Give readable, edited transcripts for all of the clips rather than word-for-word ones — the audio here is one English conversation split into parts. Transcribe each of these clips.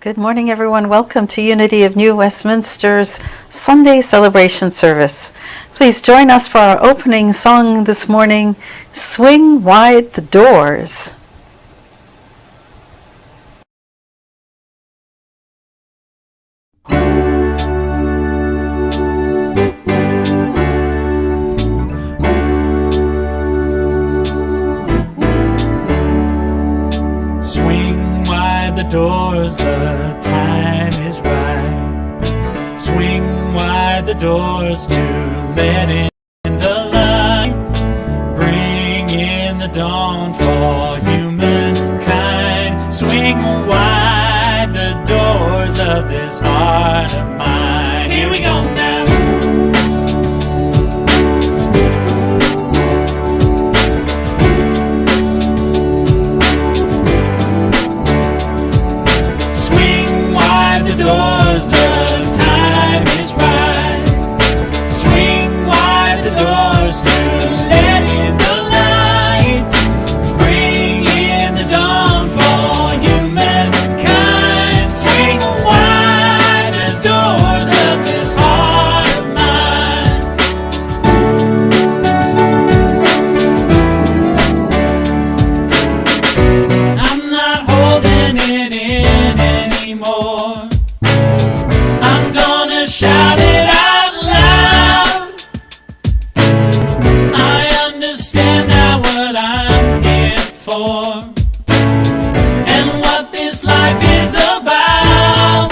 Good morning, everyone. Welcome to Unity of New Westminster's Sunday celebration service. Please join us for our opening song this morning, Swing Wide the Doors. Doors, the time is right. Swing wide the doors to let in the light. Bring in the dawn for humankind. Swing wide the doors of this heart of mine. Here we go now. Doors, the time is right. Swing wide the doors to let in the light. Bring in the dawn for humankind. Swing wide the doors of this heart of mine. I'm not holding it in anymore. Shout it out loud. I understand now what I'm here for, and what this life is about.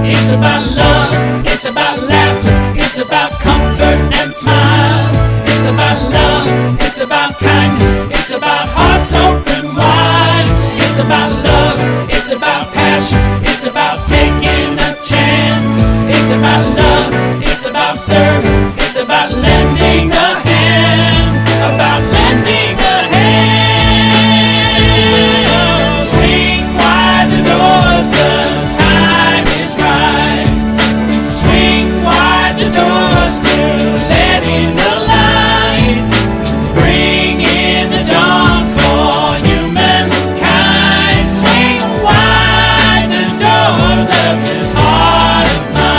It's about love, it's about laughter, it's about comfort and smiles. It's about love, it's about kindness, it's about hearts open wide. It's about love, it's about passion, it's about taking a chance. It's about love, it's about service, it's about lending a hand, about lending a hand. Swing wide the doors, the time is right. Swing wide the doors to let in the light. Bring in the dawn for humankind. Swing wide the doors of this heart of mine.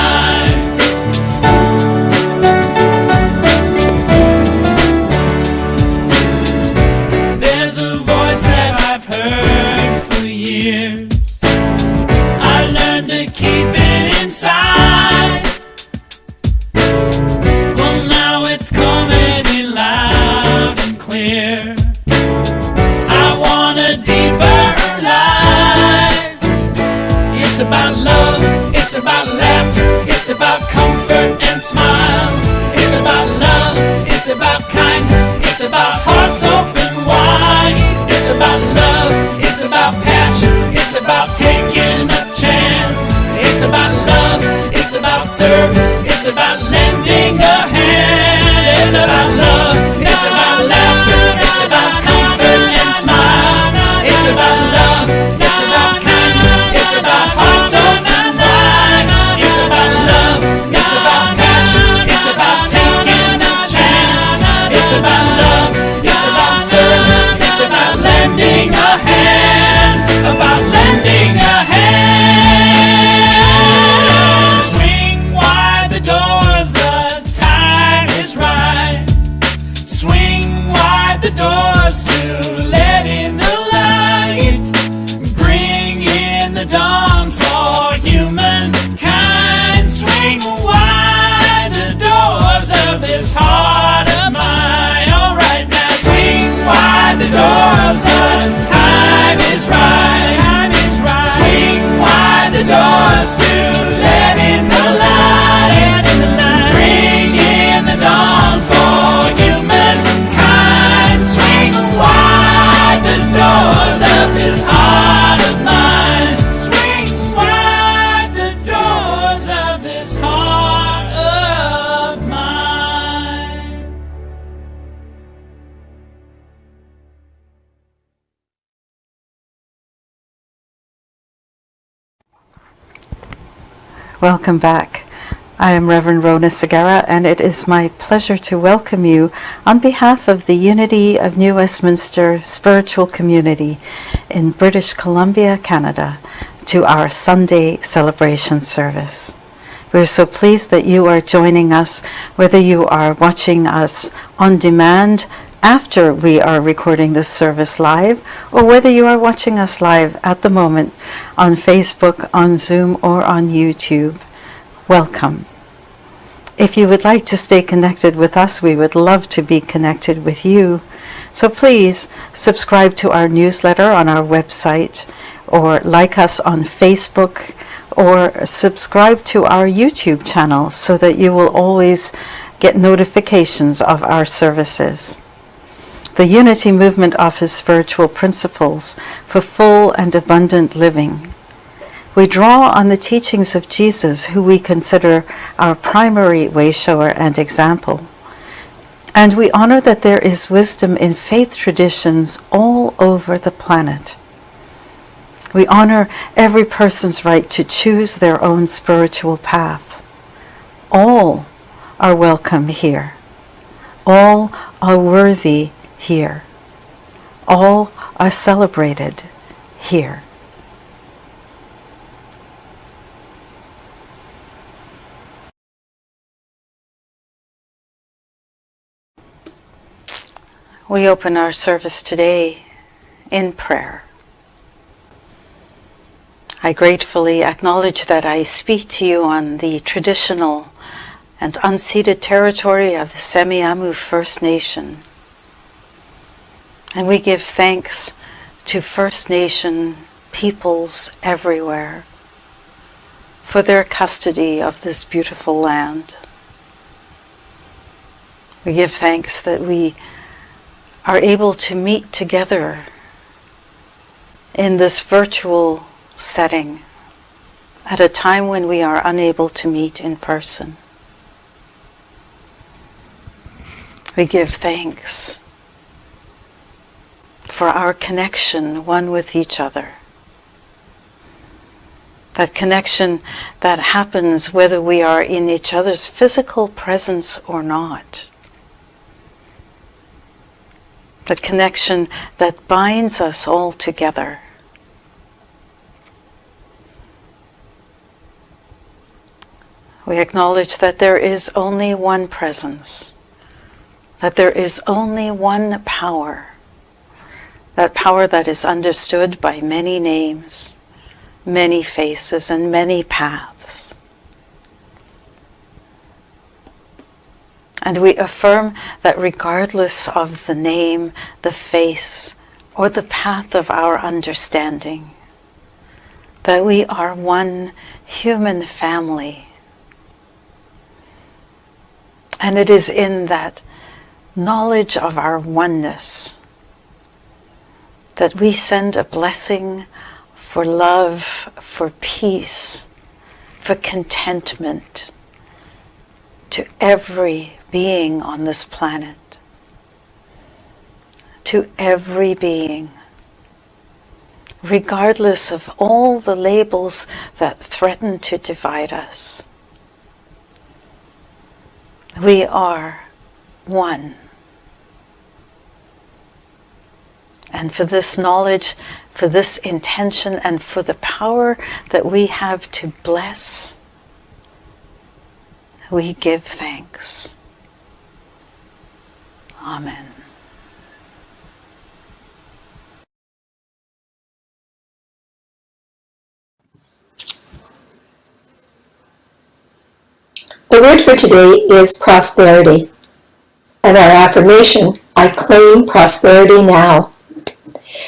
There's a voice that I've heard for years. I learned to keep it inside. Well, now it's coming in loud and clear. I want a deeper life. It's about love, it's about laughter, it's about comfort and smiles. It's about love, it's about kindness, it's about hearts open wide. It's about love, it's about passion, it's about taking a chance. It's about love, it's about service, it's about lending a hand. It's about love, it's about laughter, it's about comfort and smiles. It's about love, it's about kindness, it's about hearts open wide. It's about love, it's about passion, it's about taking a chance. It's about love, it's about service, it's about lending a hand, about lending a hand. Swing wide the doors, the time is right. Swing wide the doors to let in the light. Bring in the dawn for humankind. Swing wide the doors of this heart of mine. All right now, swing wide the doors, the time is right. Swing wide the doors to let in the light. Bring in the dawn for humankind. Swing wide the doors of this heart of mine. Swing wide the doors of this heart of mine. Welcome back. I am Reverend Rona Segara, and it is my pleasure to welcome you on behalf of the Unity of New Westminster spiritual community in British Columbia, Canada, to our Sunday celebration service. We're so pleased that you are joining us, whether you are watching us on demand after we are recording this service live, or whether you are watching us live at the moment on Facebook, on Zoom, or on YouTube. Welcome. If you would like to stay connected with us, we would love to be connected with you. So please subscribe to our newsletter on our website, or like us on Facebook, or subscribe to our YouTube channel so that you will always get notifications of our services. The Unity Movement offers spiritual principles for full and abundant living. We draw on the teachings of Jesus, who we consider our primary way-shower and example. And we honor that there is wisdom in faith traditions all over the planet. We honor every person's right to choose their own spiritual path. All are welcome here. All are worthy here. All are celebrated here. We open our service today in prayer. I gratefully acknowledge that I speak to you on the traditional and unceded territory of the Semiahmoo First Nation. And we give thanks to First Nation peoples everywhere for their custody of this beautiful land. We give thanks that we are able to meet together in this virtual setting at a time when we are unable to meet in person. We give thanks for our connection one with each other. That connection that happens whether we are in each other's physical presence or not. That connection that binds us all together. We acknowledge that there is only one presence, that there is only one power, that power that is understood by many names, many faces, and many paths. And we affirm that regardless of the name, the face, or the path of our understanding, that we are one human family. And it is in that knowledge of our oneness that we send a blessing for love, for peace, for contentment to every being on this planet, to every being, regardless of all the labels that threaten to divide us. We are one. And for this knowledge, for this intention, and for the power that we have to bless, we give thanks. Amen. The word for today is prosperity. And our affirmation, I claim prosperity now.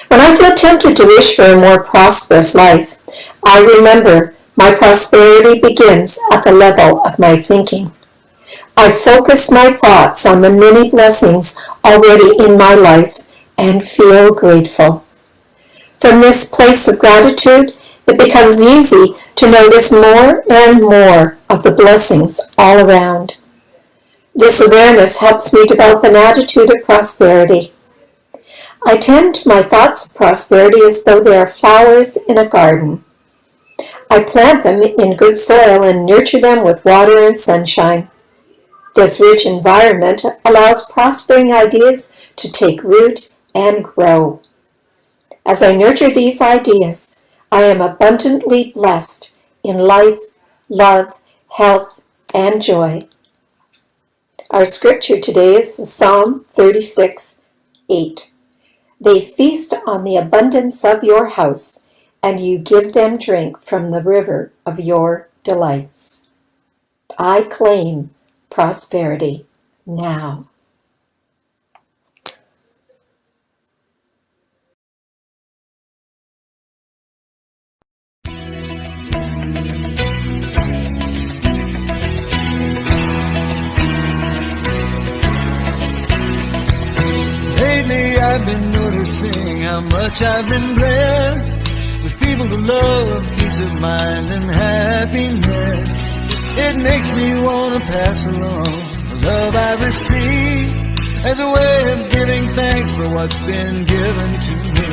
When I feel tempted to wish for a more prosperous life, I remember my prosperity begins at the level of my thinking. I focus my thoughts on the many blessings already in my life and feel grateful. From this place of gratitude, it becomes easy to notice more and more of the blessings all around. This awareness helps me develop an attitude of prosperity. I tend to my thoughts of prosperity as though they are flowers in a garden. I plant them in good soil and nurture them with water and sunshine. This rich environment allows prospering ideas to take root and grow. As I nurture these ideas, I am abundantly blessed in life, love, health, and joy. Our scripture today is Psalm 36:8. They feast on the abundance of your house, and you give them drink from the river of your delights. I claim prosperity now. Lately I've been noticing how much I've been blessed with people to love, peace of mind, and happiness. It makes me want to pass along the love I've received as a way of giving thanks for what's been given to me.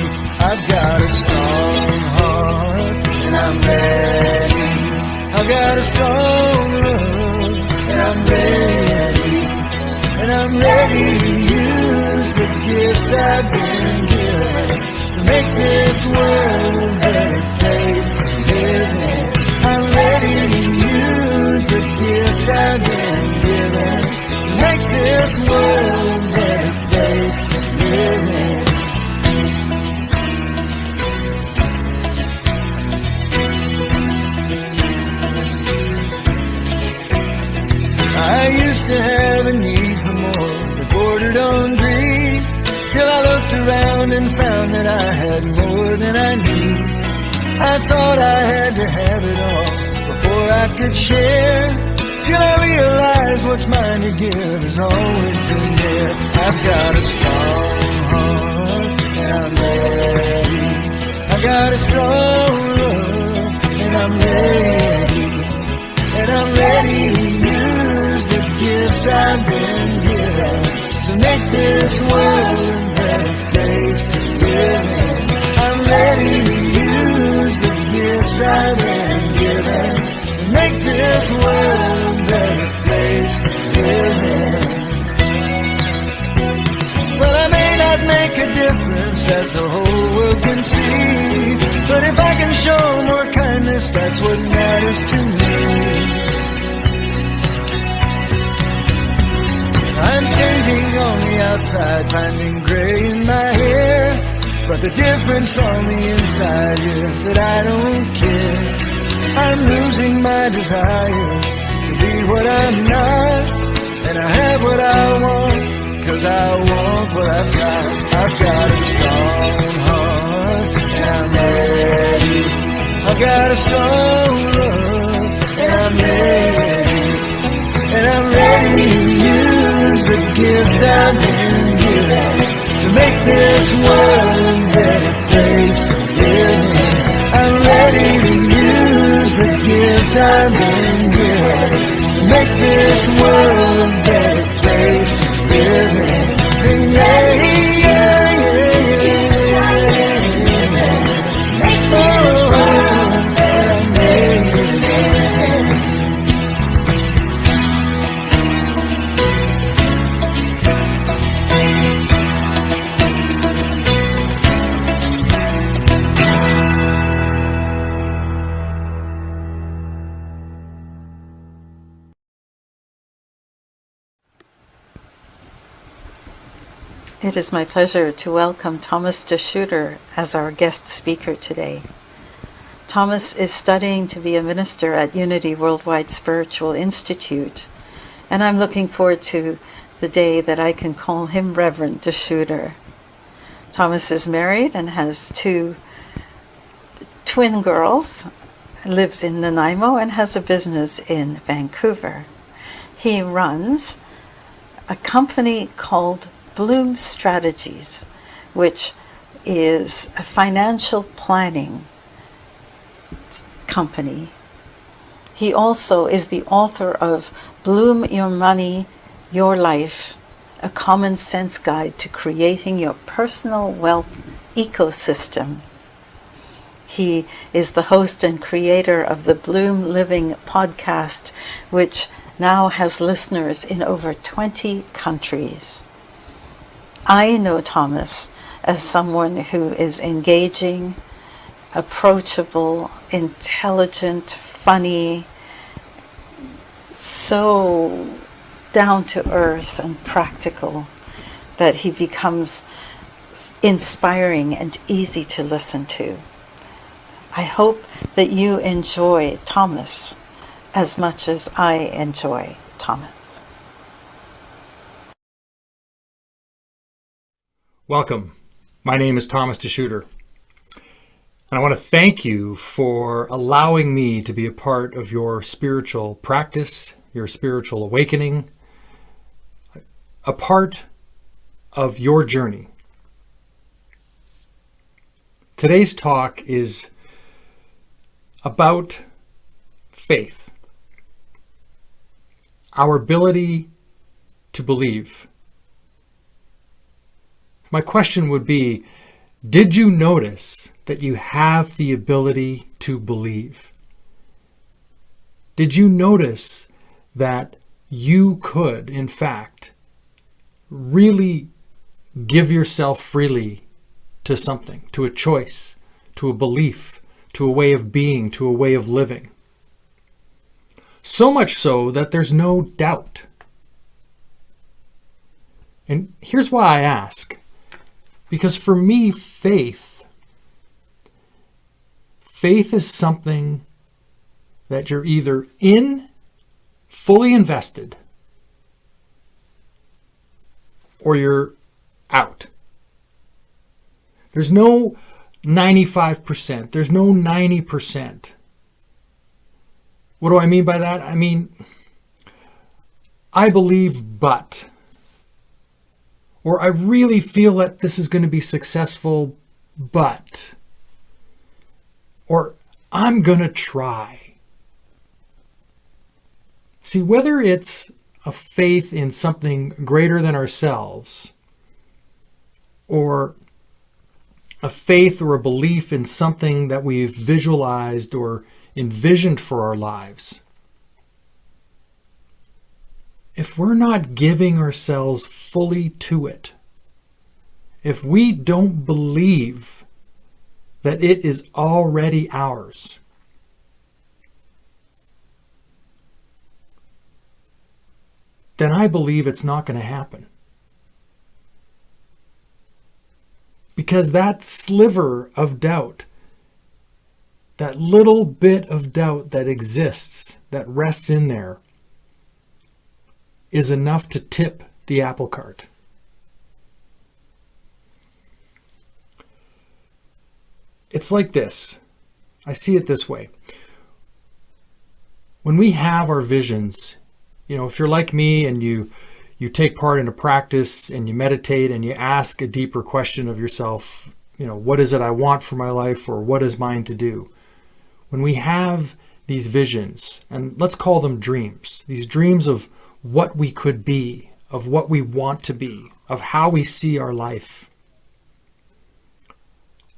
I've got a strong heart and I'm ready. I've got a strong love and I'm ready. And I'm ready to use the gifts I've been given to make this world a better place to live in. I'm ready to use the gifts I've been given to make this world a better place to live in. I used to have a need for more that bordered on greed, till I looked around and found that I had more than I need. I thought I had to have it all before I could share, till I realized what's mine to give has always been there. I've got a strong heart and I'm ready. I've got a strong love and I'm ready. And I'm ready to use the gifts I've been given to make this world a better place to live in. I'm ready to use the gifts I've been given to make this world a better place to live in. Well, I may not make a difference that the whole world can see, but if I can show more kindness, that's what matters to me. I'm changing on the outside, finding gray in my hair, but the difference on the inside is that I don't care. I'm losing my desire to be what I'm not, and I have what I want, 'cause I want what I've got. I've got a strong heart, and I'm ready. I've got a strong love, and I'm ready. And I'm ready to use the gifts I've been given to make this world a better place to live in. I'm ready to use the gifts I've been given to make this world a better place to live in. And yeah, yeah, yeah, yeah. It is my pleasure to welcome Thomas deSchutter as our guest speaker today. Thomas is studying to be a minister at Unity Worldwide Spiritual Institute, and I'm looking forward to the day that I can call him Reverend deSchutter. Thomas is married and has 2 twin girls, lives in Nanaimo, and has a business in Vancouver. He runs a company called Bloom Strategies, which is a financial planning company. He also is the author of Bloom Your Money, Your Life, a common sense guide to creating your personal wealth ecosystem. He is the host and creator of the Bloom Living podcast, which now has listeners in over 20 countries. I know Thomas as someone who is engaging, approachable, intelligent, funny, so down to earth and practical that he becomes inspiring and easy to listen to. I hope that you enjoy Thomas as much as I enjoy Thomas. Welcome. My name is Thomas deSchutter, and I want to thank you for allowing me to be a part of your spiritual practice, your spiritual awakening, a part of your journey. Today's talk is about faith, our ability to believe. My question would be, did you notice that you have the ability to believe? Did you notice that you could, in fact, really give yourself freely to something, to a choice, to a belief, to a way of being, to a way of living? So much so that there's no doubt. And here's why I ask. Because for me, faith is something that you're either in, fully invested, or you're out. There's no 95%. There's no 90%. What do I mean by that? I mean, I believe, but. Or I really feel that this is going to be successful, but. Or I'm going to try. See, whether it's a faith in something greater than ourselves, or a faith or a belief in something that we've visualized or envisioned for our lives, if we're not giving ourselves fully to it, if we don't believe that it is already ours, then I believe it's not going to happen. Because that sliver of doubt, that little bit of doubt that exists, that rests in there, is enough to tip the apple cart. It's like this. I see it this way. When we have our visions, if you're like me and you take part in a practice and you meditate and you ask a deeper question of yourself, what is it I want for my life, or what is mine to do? When we have these visions, and let's call them dreams, these dreams of what we could be, of what we want to be, of how we see our life,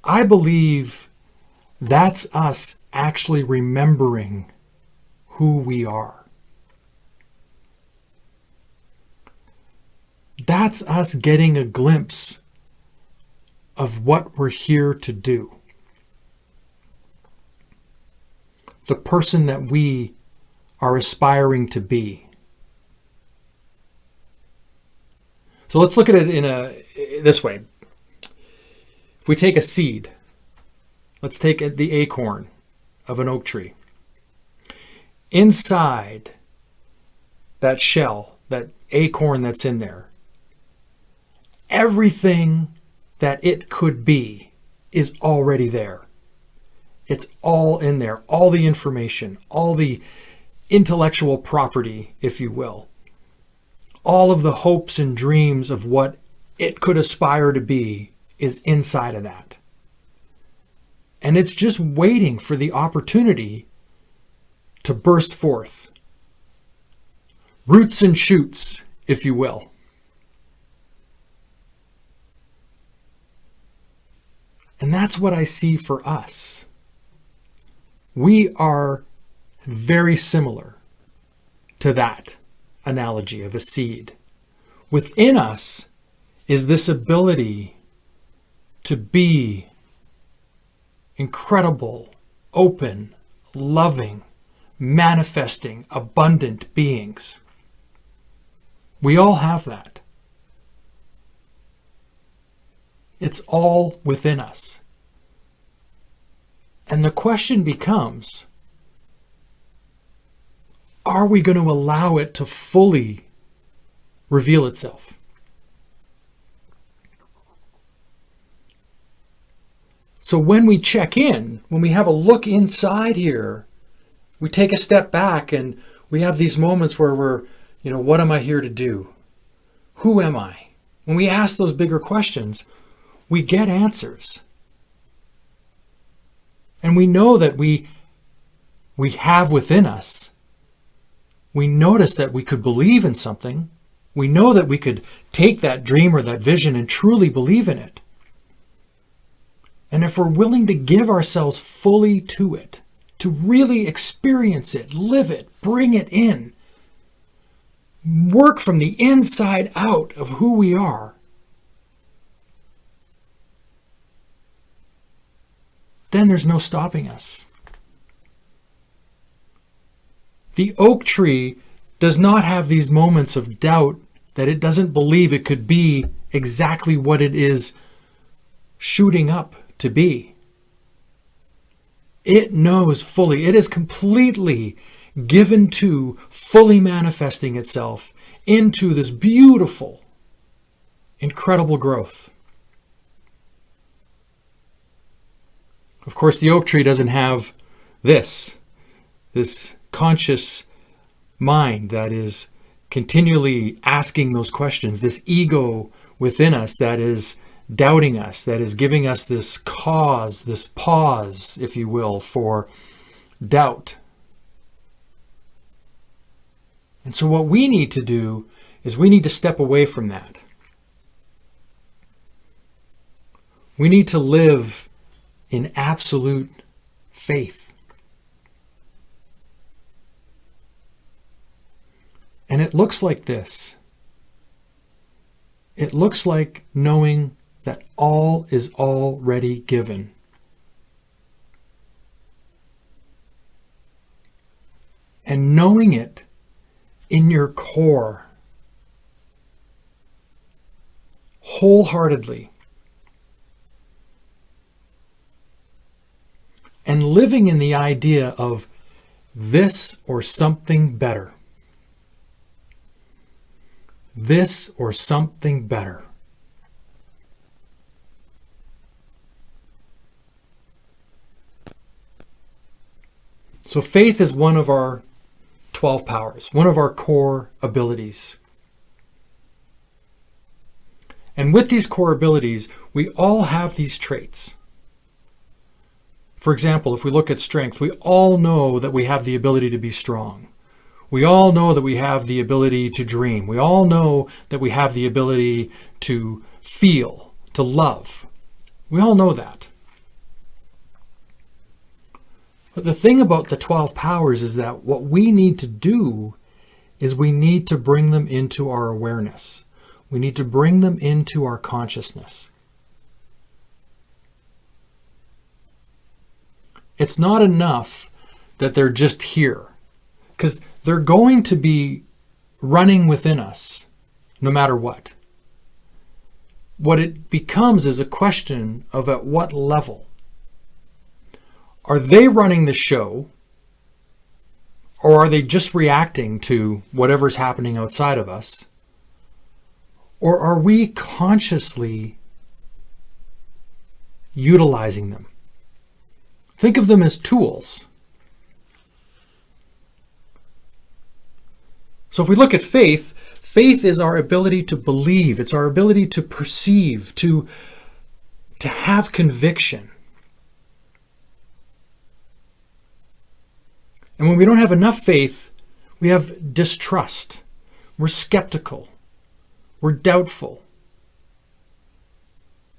I believe that's us actually remembering who we are. That's us getting a glimpse of what we're here to do. The person that we are aspiring to be. So let's look at it this way. If we take a seed, let's take the acorn of an oak tree. Inside that shell, that acorn that's in there, everything that it could be is already there. It's all in there. All the information, all the intellectual property, if you will. All of the hopes and dreams of what it could aspire to be is inside of that. And it's just waiting for the opportunity to burst forth. Roots and shoots, if you will. And that's what I see for us. We are very similar to that analogy of a seed. Within us is this ability to be incredible, open, loving, manifesting, abundant beings. We all have that. It's all within us. And the question becomes, are we going to allow it to fully reveal itself? So when we check in, when we have a look inside here, we take a step back and we have these moments where we're, what am I here to do? Who am I? When we ask those bigger questions, we get answers. And we know that we have within us. We notice that we could believe in something. We know that we could take that dream or that vision and truly believe in it. And if we're willing to give ourselves fully to it, to really experience it, live it, bring it in, work from the inside out of who we are, then there's no stopping us. The oak tree does not have these moments of doubt that it doesn't believe it could be exactly what it is shooting up to be. It knows fully. It is completely given to fully manifesting itself into this beautiful, incredible growth. Of course, the oak tree doesn't have this conscious mind that is continually asking those questions, this ego within us that is doubting us, that is giving us this cause, this pause, if you will, for doubt. And so what we need to do is we need to step away from that. We need to live in absolute faith. And it looks like this. It looks like knowing that all is already given. And knowing it in your core, wholeheartedly, and living in the idea of this or something better. This or something better. So faith is one of our 12 powers, one of our core abilities. And with these core abilities, we all have these traits. For example, if we look at strength, we all know that we have the ability to be strong. We all know that we have the ability to dream. We all know that we have the ability to feel, to love. We all know that. But the thing about the 12 powers is that what we need to do is we need to bring them into our awareness. We need to bring them into our consciousness. It's not enough that they're just here, because they're going to be running within us no matter what. What it becomes is a question of at what level. Are they running the show, or are they just reacting to whatever's happening outside of us? Or are we consciously utilizing them? Think of them as tools. So if we look at faith, faith is our ability to believe. It's our ability to perceive, to have conviction. And when we don't have enough faith, we have distrust. We're skeptical. We're doubtful.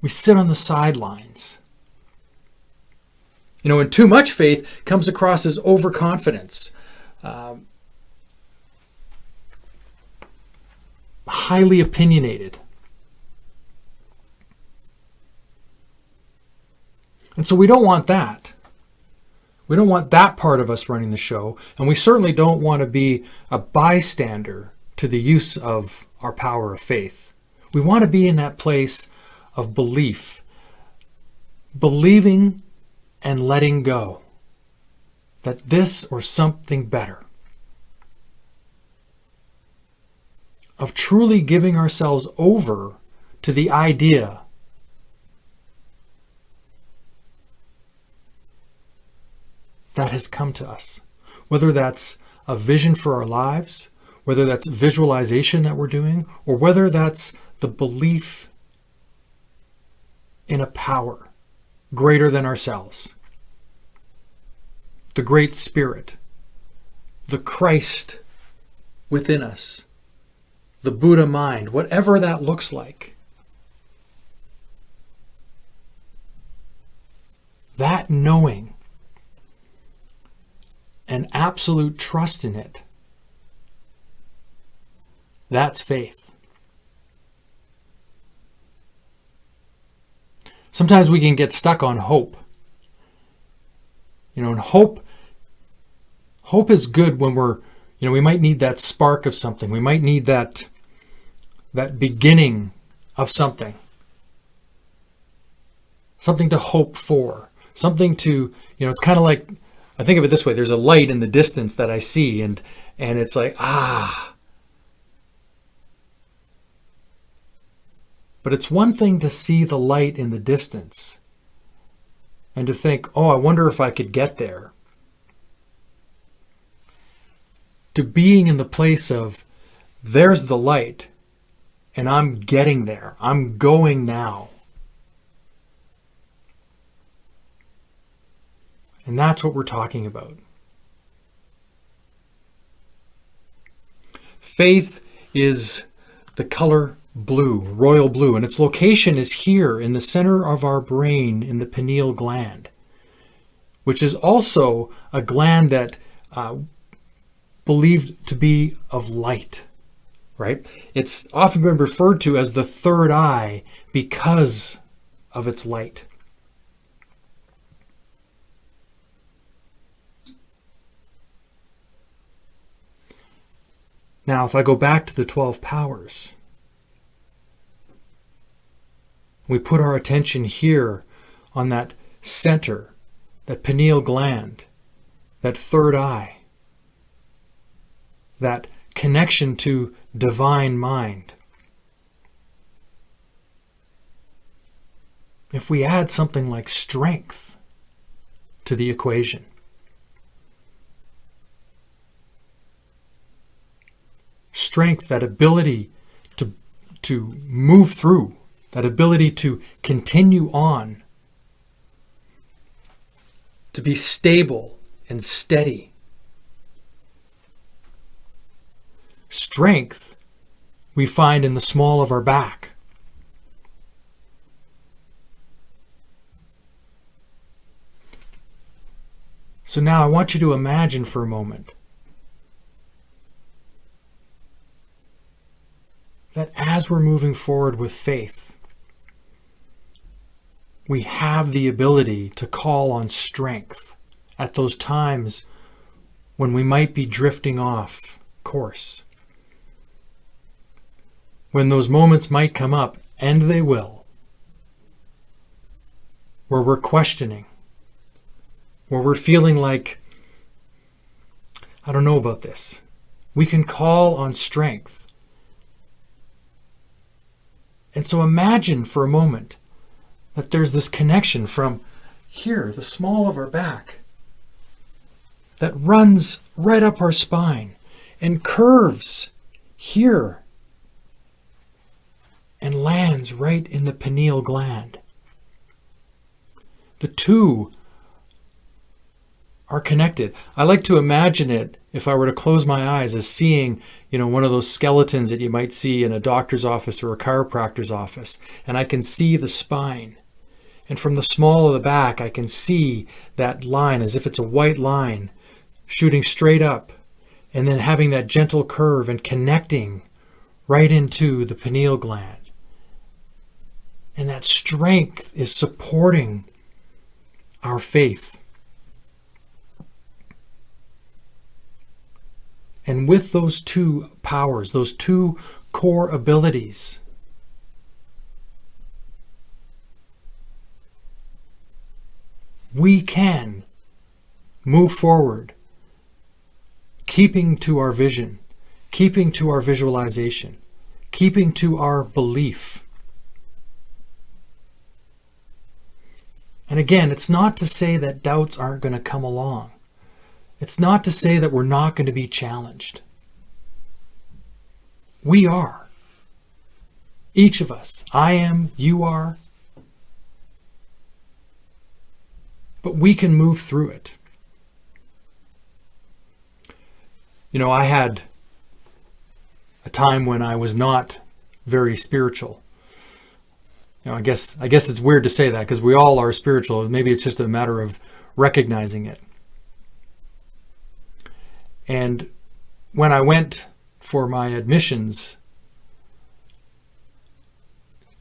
We sit on the sidelines. And too much faith comes across as overconfidence, highly opinionated. And so we don't want that. We don't want that part of us running the show. And we certainly don't want to be a bystander to the use of our power of faith. We want to be in that place of belief, believing and letting go that this or something better, of truly giving ourselves over to the idea that has come to us. Whether that's a vision for our lives, whether that's visualization that we're doing, or whether that's the belief in a power greater than ourselves. The Great Spirit, the Christ within us, the Buddha mind, whatever that looks like. That knowing and absolute trust in it, that's faith. Sometimes we can get stuck on hope. And hope is good when we're, we might need that spark of something. We might need that beginning of something. Something to hope for. Something to, it's kind of like, I think of it this way. There's a light in the distance that I see, and it's like, But it's one thing to see the light in the distance and to think, I wonder if I could get there. To being in the place of, there's the light, and I'm getting there. I'm going now. And that's what we're talking about. Faith is the color blue, royal blue, and its location is here in the center of our brain in the pineal gland, which is also a gland that believed to be of light, right? It's often been referred to as the third eye because of its light. Now, if I go back to the 12 powers, we put our attention here on that center, that pineal gland, that third eye, that connection to divine mind. If we add something like strength to the equation, strength, that ability to move through, that ability to continue on, to be stable and steady. Strength we find in the small of our back. So now I want you to imagine for a moment that as we're moving forward with faith, we have the ability to call on strength at those times when we might be drifting off course. When those moments might come up, and they will, where we're questioning, where we're feeling like, I don't know about this. We can call on strength. And so imagine for a moment that there's this connection from here, the small of our back, that runs right up our spine and curves here and lands right in the pineal gland. The two are connected. I like to imagine it, if I were to close my eyes, as seeing, one of those skeletons that you might see in a doctor's office or a chiropractor's office. And I can see the spine. And from the small of the back, I can see that line as if it's a white line shooting straight up and then having that gentle curve and connecting right into the pineal gland. And that strength is supporting our faith. And with those two powers, those two core abilities, we can move forward, keeping to our vision, keeping to our visualization, keeping to our belief. And again, it's not to say that doubts aren't going to come along. It's not to say that we're not going to be challenged. We are. Each of us. I am, you are. But we can move through it. You know, I had a time when I was not very spiritual. You know, I guess it's weird to say that because we all are spiritual. Maybe it's just a matter of recognizing it. And when I went for my admissions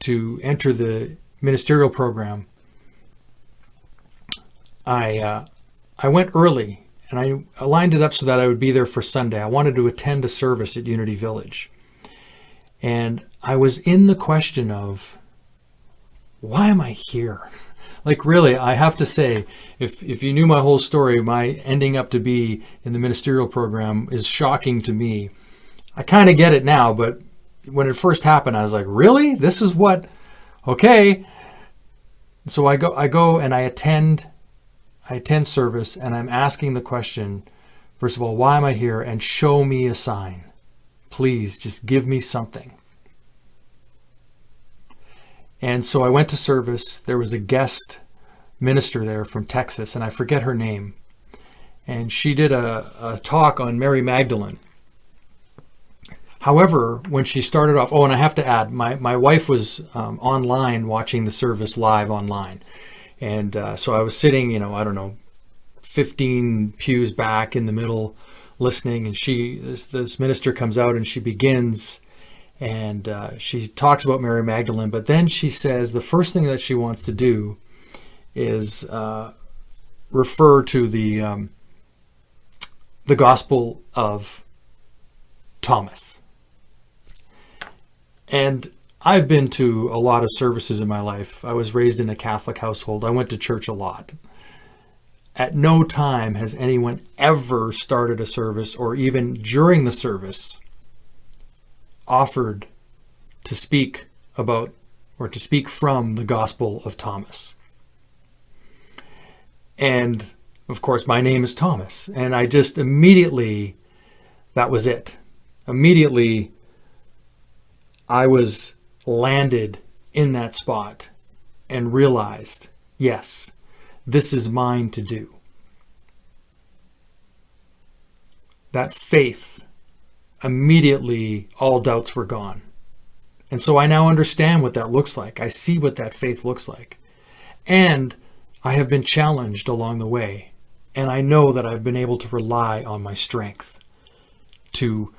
to enter the ministerial program, I went early, and I lined it up so that I would be there for Sunday. I wanted to attend a service at Unity Village. And I was in the question of, why am I here? Like, really, I have to say, if you knew my whole story, my ending up to be in the ministerial program is shocking to me. I kind of get it now, but when it first happened, I was like, really? This is what? Okay. So I go and I attend service, and I'm asking the question, first of all, why am I here? And show me a sign. Please, just give me something. And so I went to service. There was a guest minister there from Texas, and I forget her name. And she did a talk on Mary Magdalene. However, when she started off, and I have to add, my wife was online watching the service live online. And so I was sitting, 15 pews back in the middle listening. And this minister comes out and she begins, and she talks about Mary Magdalene. But then she says the first thing that she wants to do is refer to the Gospel of Thomas. And I've been to a lot of services in my life. I was raised in a Catholic household. I went to church a lot. At no time has anyone ever started a service, or even during the service, offered to speak about or to speak from the Gospel of Thomas. And of course, my name is Thomas. And I just immediately, that was it. Immediately, I was landed in that spot and realized, yes, this is mine to do. That faith, immediately all doubts were gone. And so I now understand what that looks like. I see what that faith looks like. And I have been challenged along the way. And I know that I've been able to rely on my strength to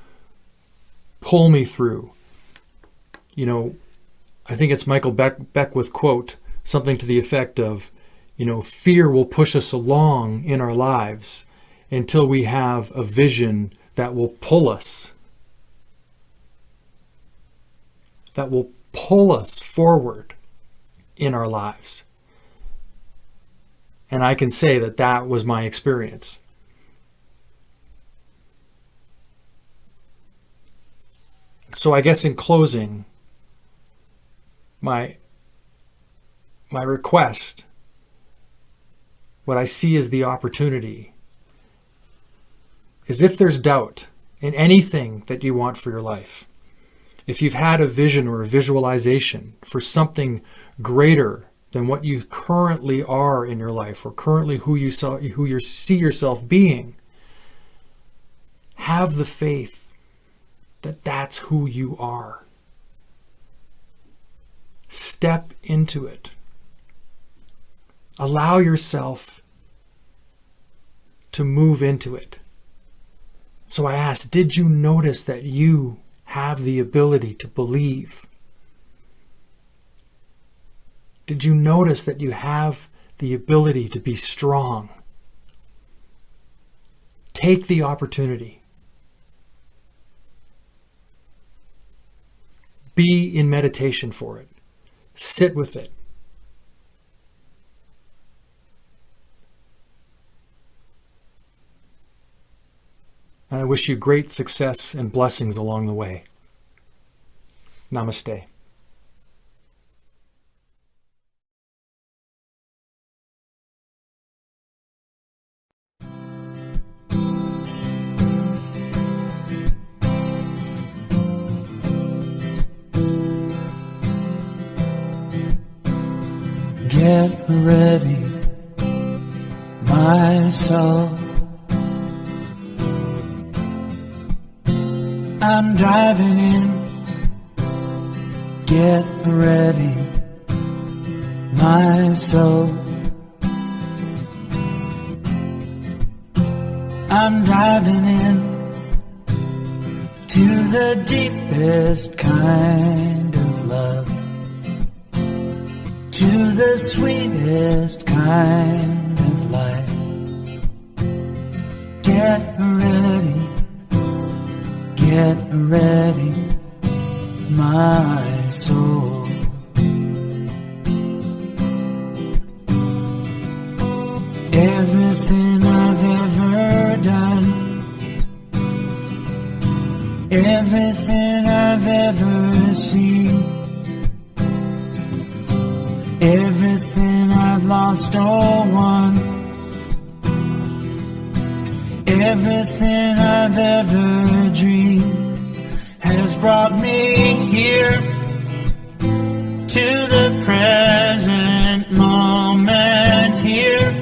pull me through. I think it's Michael Beckwith quote, something to the effect of, fear will push us along in our lives until we have a vision that will pull us forward in our lives. And I can say that that was my experience. So I guess in closing, my request, what I see as the opportunity, is if there's doubt in anything that you want for your life, if you've had a vision or a visualization for something greater than what you currently are in your life, or currently who you see yourself being, have the faith that that's who you are. Step into it. Allow yourself to move into it. So I asked, did you notice that you have the ability to believe? Did you notice that you have the ability to be strong. Take the opportunity. Be in meditation for it. Sit with it. And I wish you great success and blessings along the way. Namaste. Get ready, my soul. I'm driving in. Get ready, my soul. I'm driving in to the deepest kind of love, to the sweetest kind of life. Get ready, my soul. Everything I've ever done, everything I've ever seen, everything I've lost or won, everything I've ever dreamed has brought me here to the present moment, here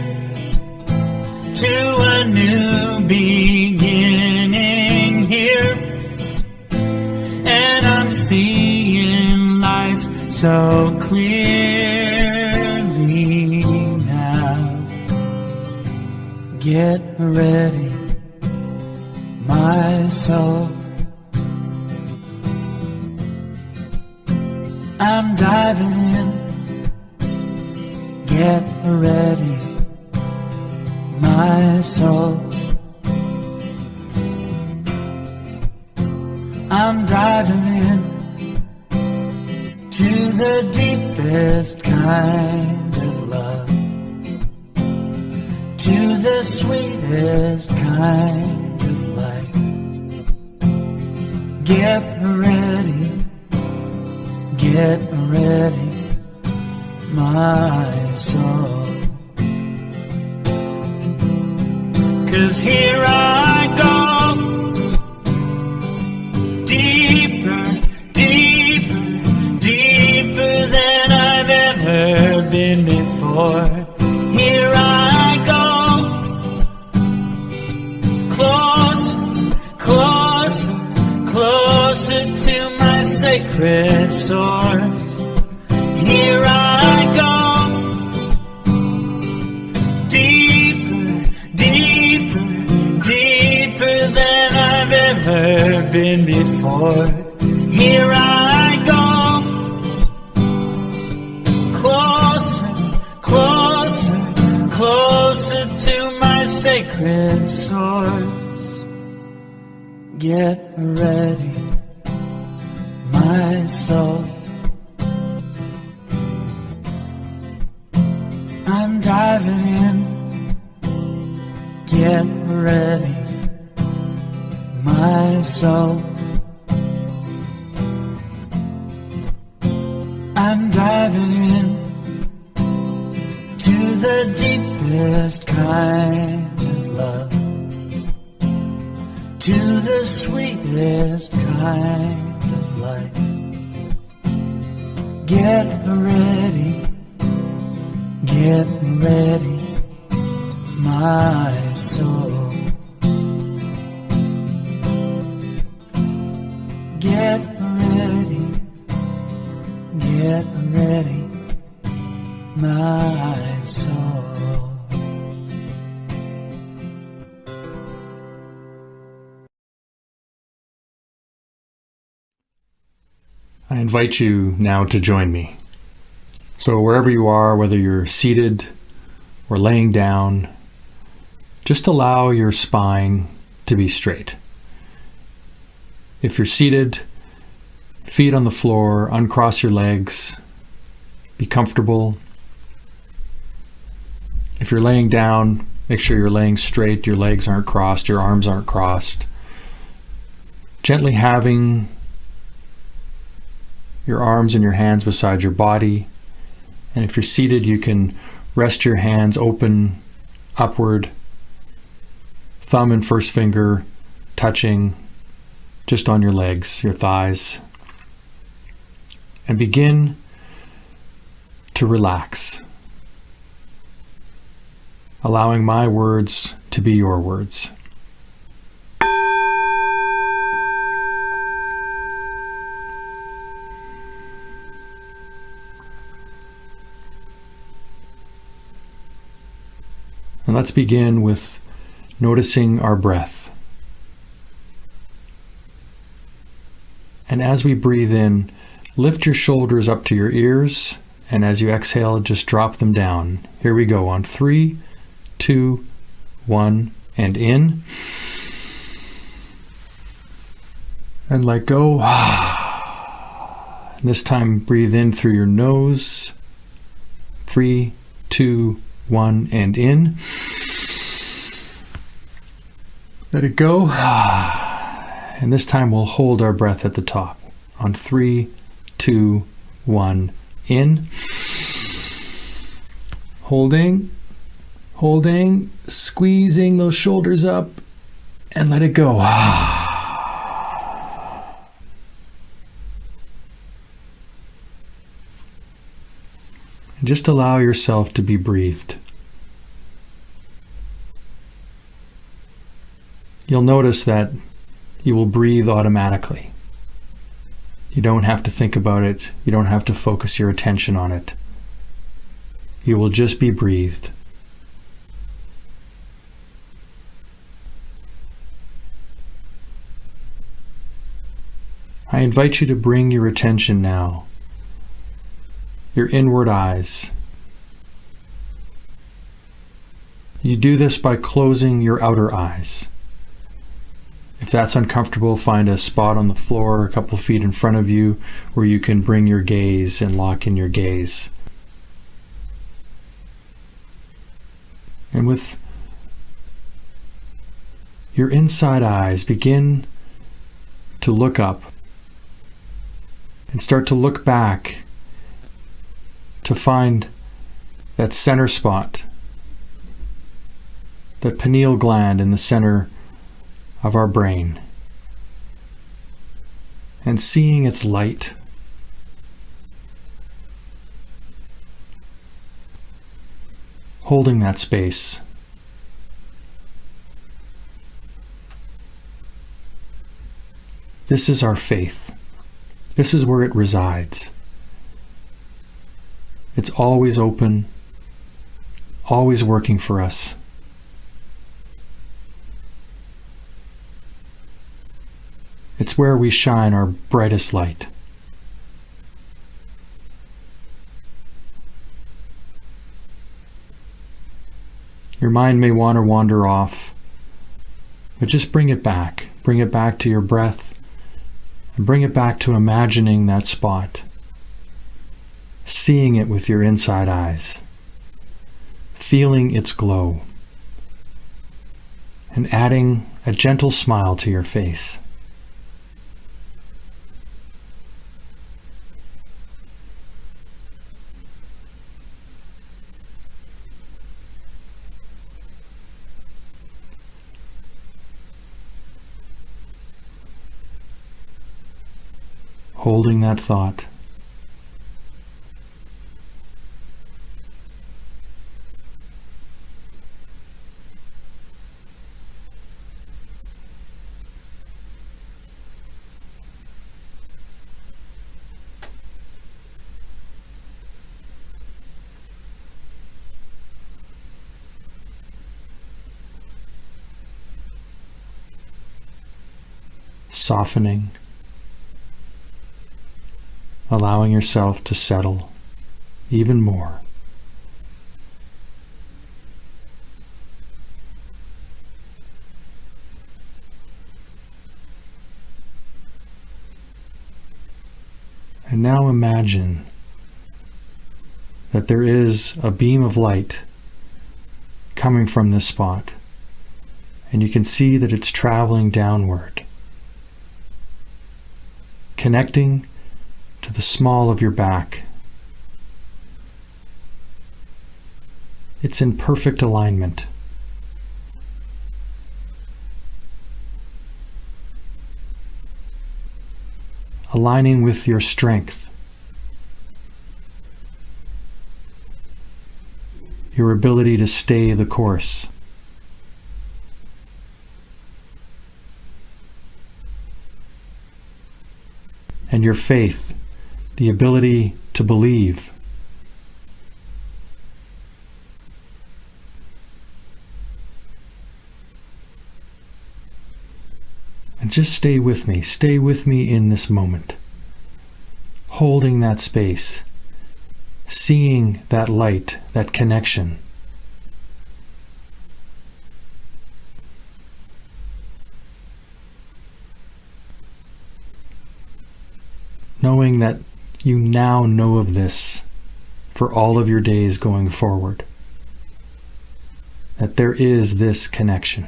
to a new beginning here. And I'm seeing life so clearly now. Get ready, my soul. I'm diving in. Get ready, my soul. I'm diving in to the deepest kind of love, to the sweetest kind of life. Get ready, my soul. 'Cause here I go, deeper, deeper, deeper than I've ever been before. Here I go, closer, closer, closer to my sacred source. Here I go, deeper, deeper, deeper than I've ever been before. Here I go, closer, closer, closer to my sacred source. Get ready, my soul. I'm diving in. Get ready, my soul. I'm diving in to the deepest kind of love, to the sweetest kind of life. Get ready, my soul. Get ready, my soul. I invite you now to join me. So wherever you are, whether you're seated or laying down, just allow your spine to be straight. If you're seated, feet on the floor, uncross your legs, be comfortable. If you're laying down, make sure you're laying straight, your legs aren't crossed, your arms aren't crossed. Gently having your arms and your hands beside your body. And if you're seated, you can rest your hands open, upward, thumb and first finger touching just on your legs, your thighs. And begin to relax, allowing my words to be your words. And let's begin with noticing our breath. And as we breathe in, lift your shoulders up to your ears, and as you exhale, just drop them down. Here we go on 3, 2, 1, and in. And let go. And this time, breathe in through your nose. 3, 2, 1, and in. Let it go. And this time we'll hold our breath at the top. On 3, 2, 1, in. Holding, squeezing those shoulders up, and let it go. And just allow yourself to be breathed. You'll notice that you will breathe automatically. You don't have to think about it. You don't have to focus your attention on it. You will just be breathed. I invite you to bring your attention now, your inward eyes. You do this by closing your outer eyes. If that's uncomfortable, find a spot on the floor a couple feet in front of you where you can bring your gaze and lock in your gaze. And with your inside eyes, begin to look up and start to look back to find that center spot, that pineal gland in the center of our brain, and seeing its light. Holding that space. This is our faith. This is where it resides. It's always open, always working for us. It's where we shine our brightest light. Your mind may want to wander off, but just bring it back. Bring it back to your breath, and bring it back to imagining that spot, seeing it with your inside eyes, feeling its glow, and adding a gentle smile to your face. Holding that thought. Softening. Allowing yourself to settle even more. And now imagine that there is a beam of light coming from this spot, and you can see that it's traveling downward, connecting to the small of your back. It's in perfect alignment. Aligning with your strength, your ability to stay the course. And your faith, the ability to believe. And just stay with me in this moment, holding that space, seeing that light, that connection. Knowing that you now know of this for all of your days going forward, that there is this connection.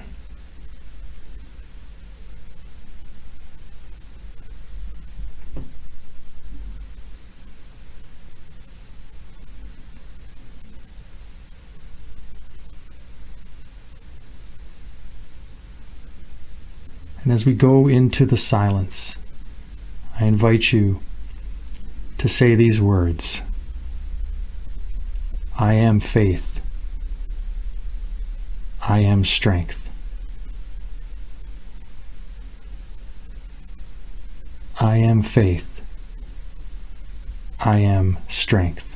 And as we go into the silence, I invite you to say these words: I am faith. I am strength. I am faith. I am strength.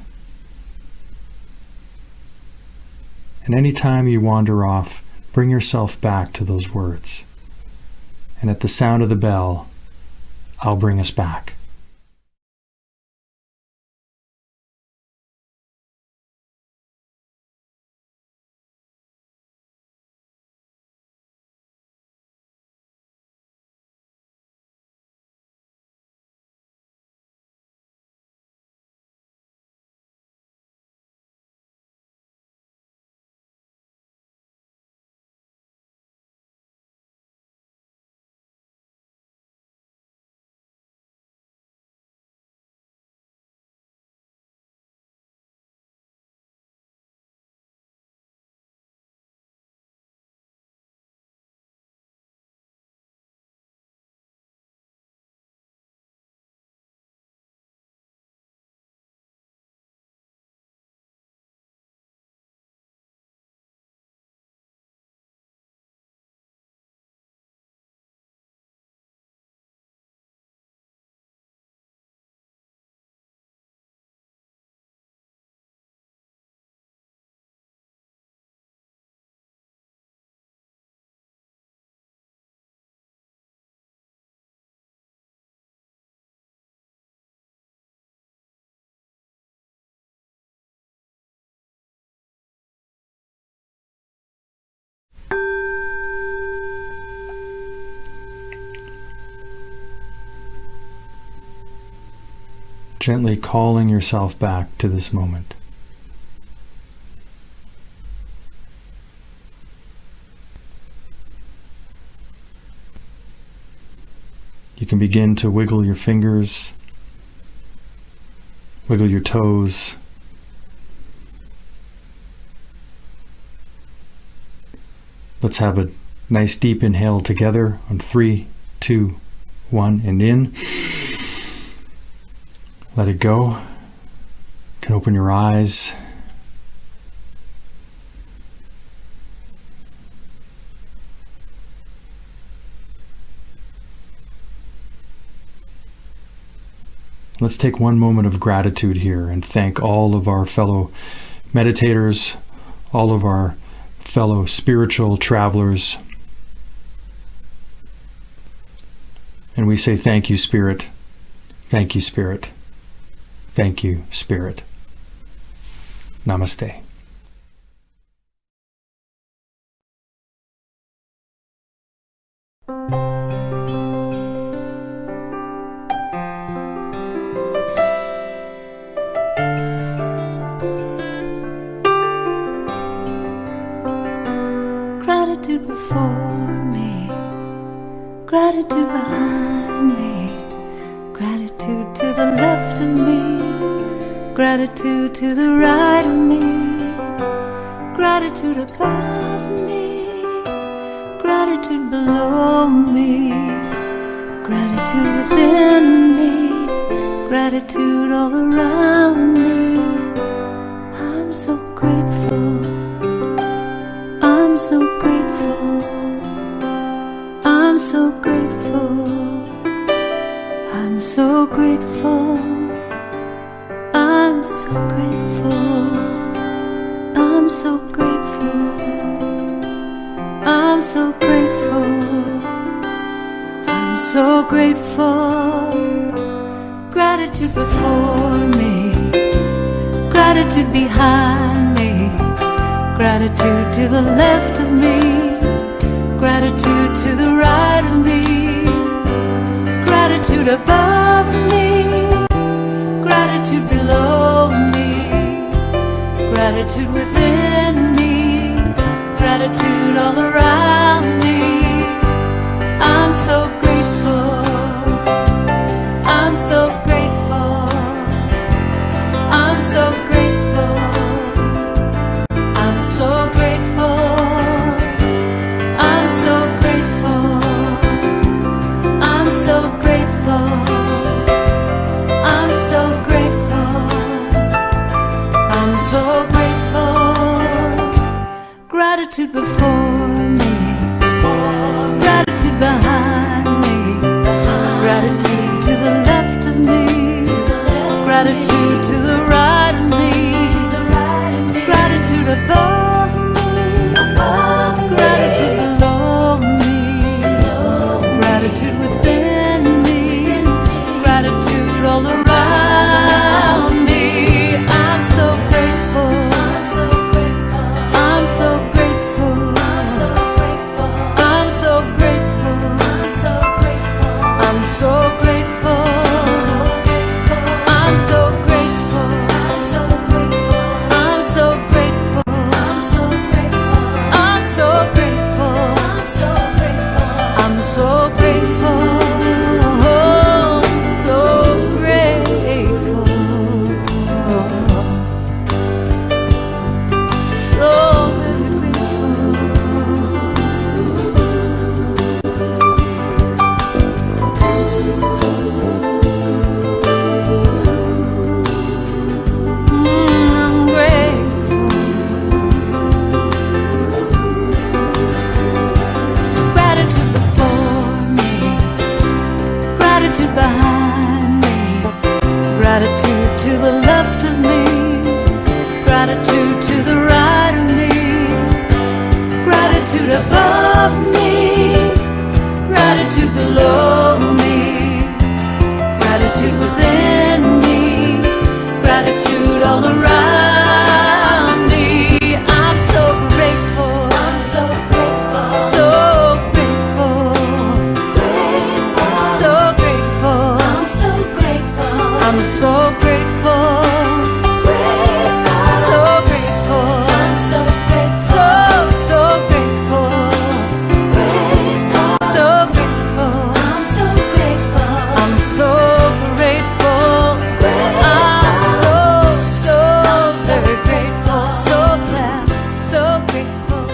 And anytime you wander off, bring yourself back to those words. And at the sound of the bell, I'll bring us back. Gently calling yourself back to this moment. You can begin to wiggle your fingers, wiggle your toes. Let's have a nice deep inhale together on 3, 2, 1, and in. Let it go. You can open your eyes. Let's take one moment of gratitude here and thank all of our fellow meditators, all of our fellow spiritual travelers. And we say, thank you, Spirit. Thank you, Spirit. Thank you, Spirit. Namaste. Gratitude before me, gratitude behind me, gratitude to the left of me, gratitude to the right of me, gratitude above me, gratitude below me, gratitude within me, gratitude all around me. I'm so grateful, I'm so grateful, I'm so grateful, I'm so grateful, I'm so grateful, I'm so grateful, I'm so grateful, I'm so grateful. Gratitude before me, gratitude behind me, gratitude to the left of me, gratitude to the right of me, gratitude above me, gratitude below me, gratitude within me, gratitude all around me. I'm so grateful, I'm so grateful, I'm so grateful, I'm so grateful, I'm so grateful, I'm so grateful, I'm so grateful, I'm so grateful. Gratitude before me, gratitude behind me, gratitude to the left of me, gratitude to the right of me, gratitude above me, gratitude below me, gratitude within me, gratitude all around me. I'm so grateful, I'm so grateful, I'm so grateful, I'm so grateful, I'm so grateful, I'm so grateful, I'm so grateful, I'm so grateful, I'm so grateful, so grateful, so very grateful. I'm grateful. Gratitude before me, gratitude behind me, gratitude to the left of me, gratitude to the right of me, gratitude above me, gratitude below me, gratitude within me, gratitude all around me. I'm so grateful, I'm so grateful, so grateful, so grateful, I'm so grateful, I'm so grateful, so grateful, I'm so grateful, so grateful, so grateful, I'm so grateful, I'm so grateful, I'm so very grateful, so blessed, so grateful,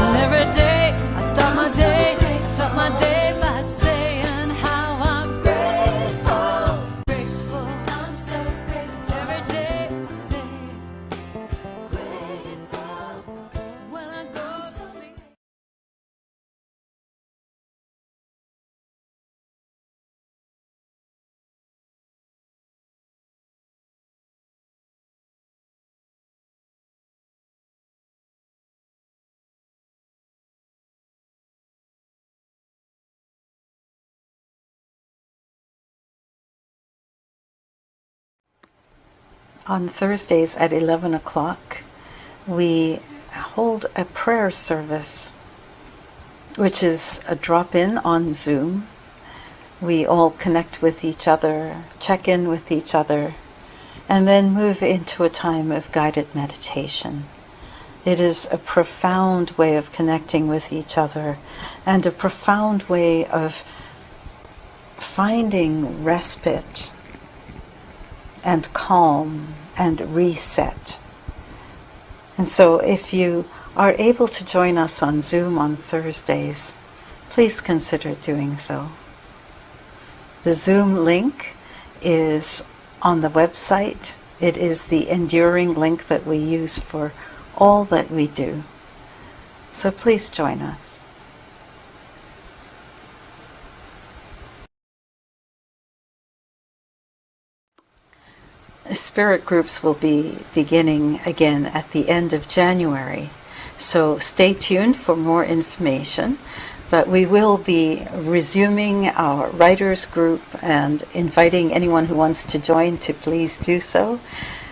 and every day I start my day by saying how I'm grateful, grateful, I'm so grateful, every day I say grateful when I go to sleep. On Thursdays at 11 o'clock, we hold a prayer service, which is a drop-in on Zoom. We all connect with each other, check in with each other, and then move into a time of guided meditation. It is a profound way of connecting with each other and a profound way of finding respite and calm and reset. And so if you are able to join us on Zoom on Thursdays, please consider doing so. The Zoom link is on the website. It is the enduring link that we use for all that we do. So please join us. Spirit groups will be beginning again at the end of January, so stay tuned for more information. But we will be resuming our writers group and inviting anyone who wants to join to please do so,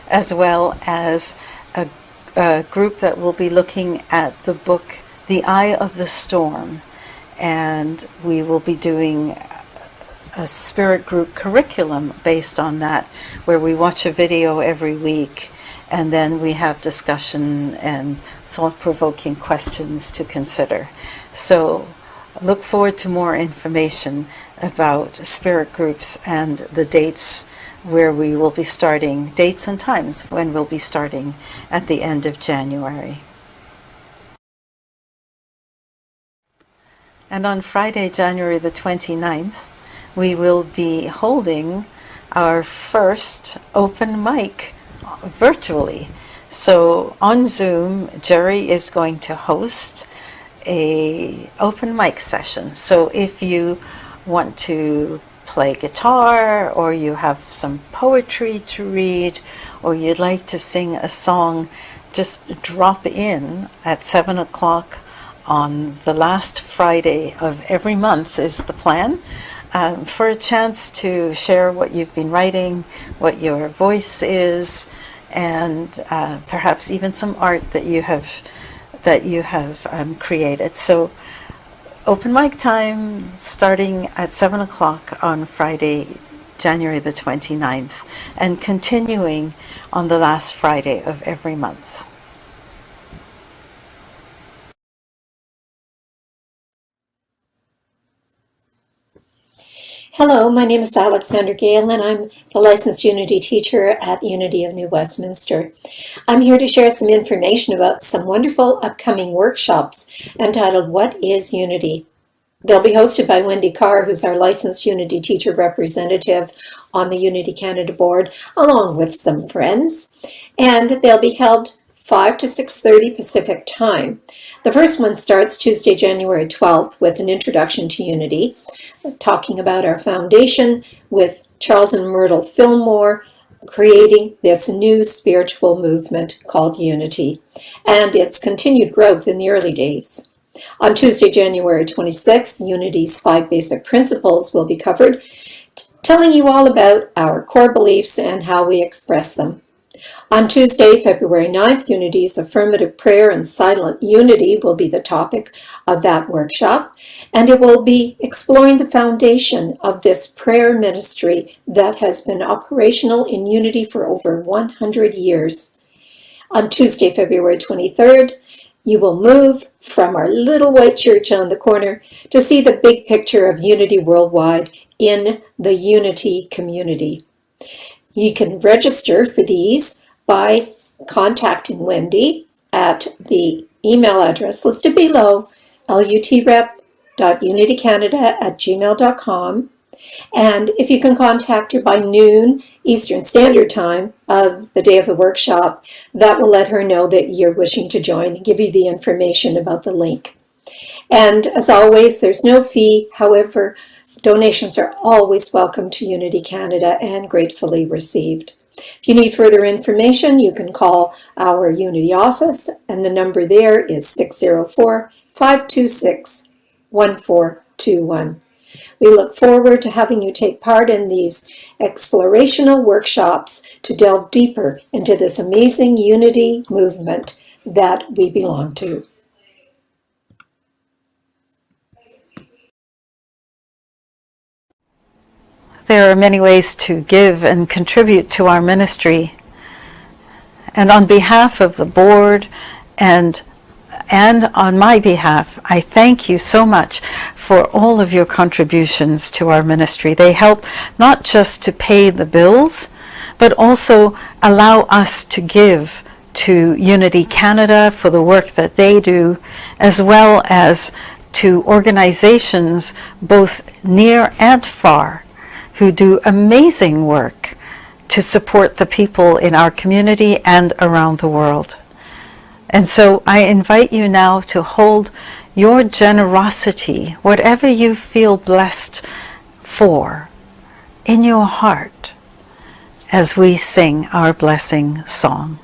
as well as a group that will be looking at the book The Eye of the Storm, and we will be doing a spirit group curriculum based on that, where we watch a video every week and then we have discussion and thought-provoking questions to consider. So look forward to more information about spirit groups and the dates where we will be starting, dates and times when we'll be starting at the end of January. And on Friday, January the 29th, we will be holding our first open mic virtually. So on Zoom, Jerry is going to host a open mic session. So if you want to play guitar, or you have some poetry to read, or you'd like to sing a song, just drop in at 7 o'clock on the last Friday of every month is the plan, for a chance to share what you've been writing, what your voice is, and perhaps even some art that you have created. So open mic time starting at 7 o'clock on Friday, January the 29th, and continuing on the last Friday of every month. Hello, my name is Alexander Gale, and I'm the licensed Unity teacher at Unity of New Westminster. I'm here to share some information about some wonderful upcoming workshops entitled What is Unity? They'll be hosted by Wendy Carr, who's our licensed Unity teacher representative on the Unity Canada board, along with some friends, and they'll be held 5 to 6:30 Pacific time. The first one starts Tuesday, January 12th with an introduction to Unity, talking about our foundation with Charles and Myrtle Fillmore, creating this new spiritual movement called Unity, and its continued growth in the early days. On Tuesday, January 26th, Unity's 5 basic principles will be covered, telling you all about our core beliefs and how we express them. On Tuesday, February 9th, Unity's affirmative prayer and silent unity will be the topic of that workshop, and it will be exploring the foundation of this prayer ministry that has been operational in Unity for over 100 years. On Tuesday, February 23rd, you will move from our little white church on the corner to see the big picture of Unity worldwide in the Unity community. You can register for these by contacting Wendy at the email address listed below, lutrep.unitycanada@gmail.com. And if you can contact her by noon Eastern Standard Time of the day of the workshop, that will let her know that you're wishing to join and give you the information about the link. And as always, there's no fee. However, donations are always welcome to Unity Canada and gratefully received. If you need further information, you can call our Unity office, and the number there is 604-526-1421. We look forward to having you take part in these explorational workshops to delve deeper into this amazing Unity movement that we belong to. There are many ways to give and contribute to our ministry. And on behalf of the board And on my behalf, I thank you so much for all of your contributions to our ministry. They help not just to pay the bills, but also allow us to give to Unity Canada for the work that they do, as well as to organizations both near and far who do amazing work to support the people in our community and around the world. And so I invite you now to hold your generosity, whatever you feel blessed for, in your heart as we sing our blessing song.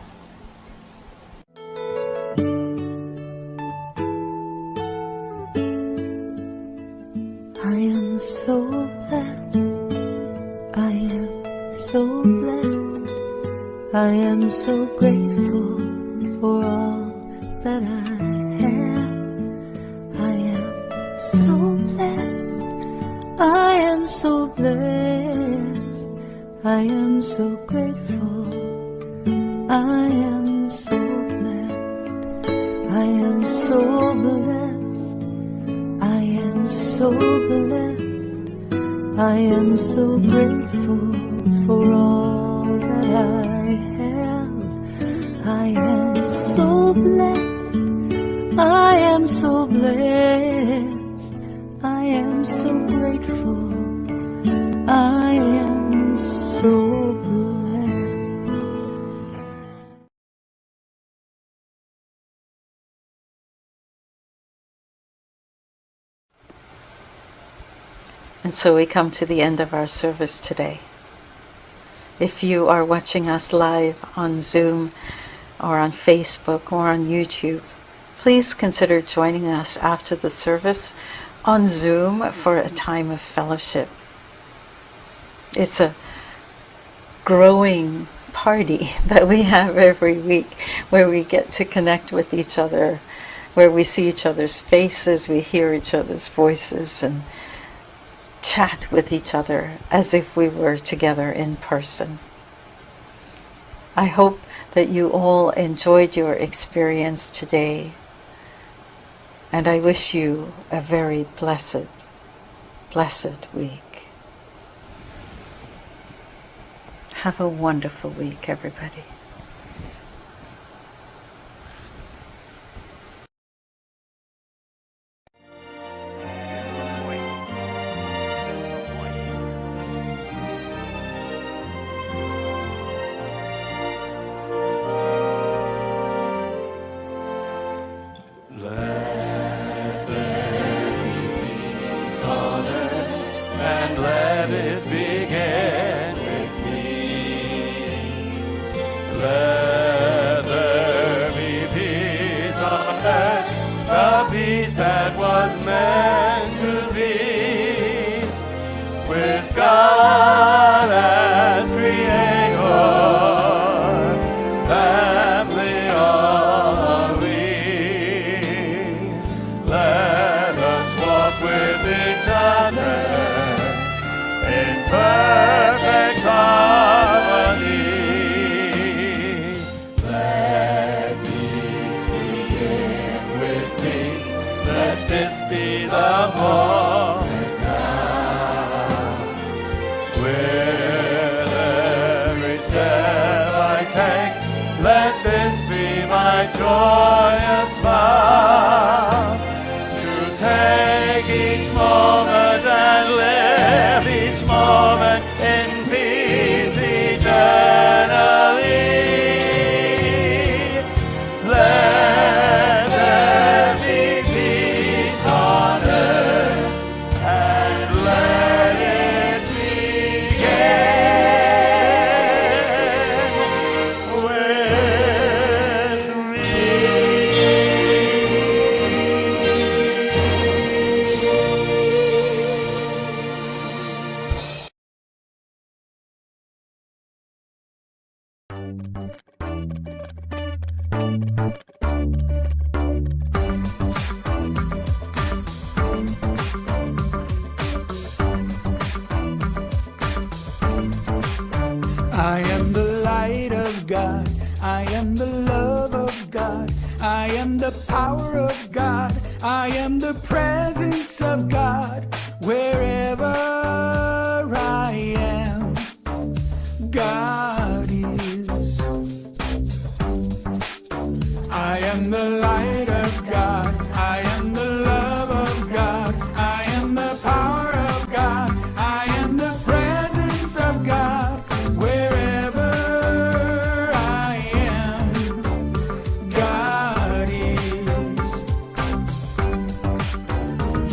I am so blessed. I am so blessed. I am so grateful for all that I have. I am so blessed. I am so blessed. I am so grateful. I am so blessed. I am so blessed. I am so blessed. I am so grateful for all that I have. I am so blessed. I am so blessed. I am so grateful. I am so blessed. And so we come to the end of our service today. If you are watching us live on Zoom or on Facebook or on YouTube, please consider joining us after the service on Zoom for a time of fellowship. It's a growing party that we have every week where we get to connect with each other, where we see each other's faces, we hear each other's voices, and chat with each other as if we were together in person. I hope that you all enjoyed your experience today, and I wish you a very blessed, blessed week. Have a wonderful week, everybody. And let it begin with me. Let there be peace on earth, the peace that was meant to be, with God as creator, family all are we. Let us walk with each other in perfect harmony. Let peace begin with me. Let this be the moment now. With every step I take, let this be my joyous vow, to take each moment and live each moment in peace eternally. Let there be peace on earth, and let it begin with me. I am the light of God. I am the love of God. I I am the power of God. I am the presence of God. Wherever I am, God is. I am the light of God. I am the love of God. I am the power of God. I am the presence of God. Wherever I am, God is.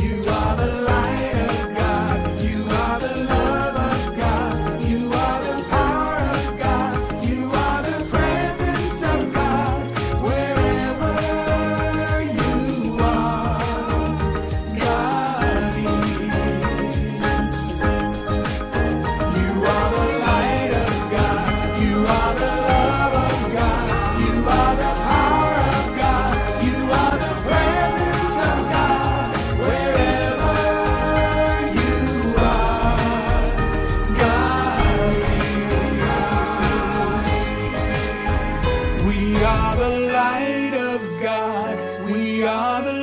You are the light of God. You are the love of God. You are the power of God. You are the presence of God. Wherever you are, God is. You are the light of God. You are the love of God. You are the power of God. You are the presence of God. Wherever you are, God is. We are the light of God. We are the